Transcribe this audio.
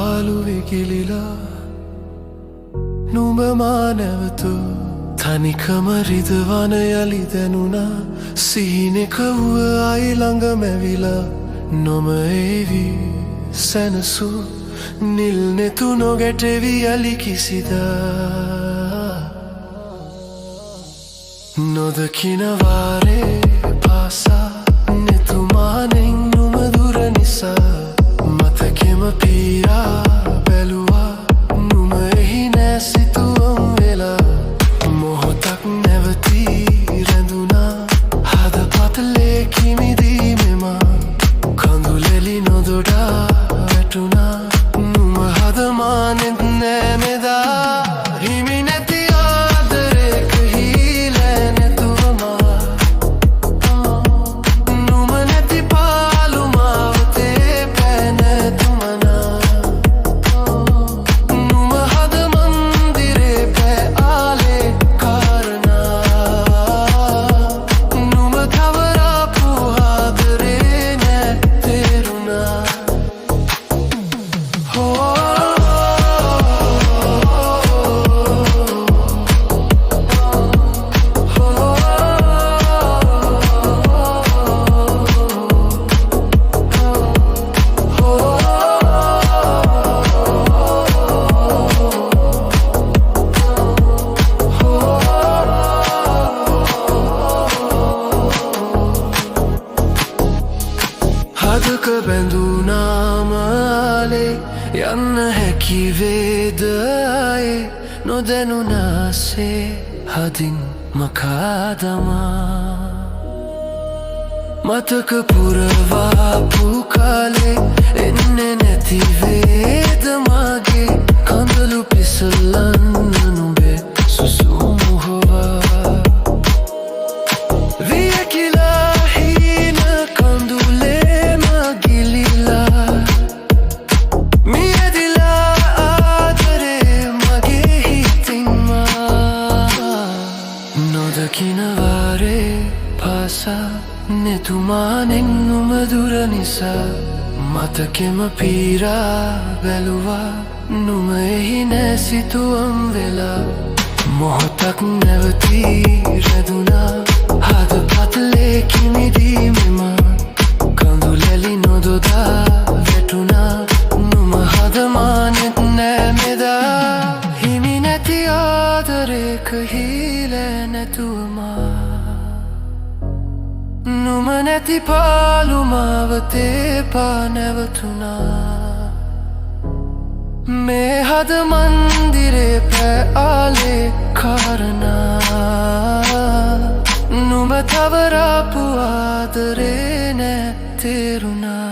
පාලු විකිලිලා නුඹ මා නැවතු තනිකම රිදවන යලි දැනුණා සිහිනෙක වුව අයි ළඟ මැවිලා නොම ඒවි සැනසු නිල් නෙතු නොගැටෙවි යලි කිසිදා නොදකින වාරේ පාසා නෙතුමානෙන් නුම දුර නිසා මතකෙම පීරා බැලුවා නුම එහි නෑ සිතුවම් වෙලා මොහොතක් නැවතී රැඳුණා හදපතලේ කිමිදී මෙමා කඳුලෙලි නොදොඩා වැටුණා නුම හදමානෙත් නෑ මෙදා හිමි නැති ආදරේක හීලෑ නැතුවමා නුම නැති පාලු මාවතේ පෑ නැතුමනා නුම හද මන්දිරේ පෑ ආලේ කාරණා නුම තවරාපු ආදරේ නෑ තේරුණා හදක බැඳුනාමාලේ යන්න හැකි වේදයේ නොදැනුනාසේ හදින් මකාදමා මතක පුරවාපු කාලේ එන්නේ නැති වේද මගේ කඳුළු පිසලන්න නුඹේ සුසුමුහවා වියකිලා හීන කඳුලේ මගිලිලා මියදිලා ආදරේ මගේ හිතින්මා නොදකින වාරේ පාසා නෙතුමානෙන් නුම දුර නිසා මතකෙම පීරා බැලුවා නුම එහි නෑ සිතුවම් වෙලා මොහොතක් නැවතී රැඳුණා හදපතලේ කිමිදී මෙමා කඳුලැලි නොදොදා වැටුණා නුම හදමානෙත් නෑ මෙදා හිමි නැති ආදරේක හීලෑ නැතුවමා නුම නැති පාලු මාවතේ පා නැවතුණා මේ හද මන්දිරේ පෑ ආලේ කාරණා නුඹ තවරාපු ආදරේ නෑ තේරුණා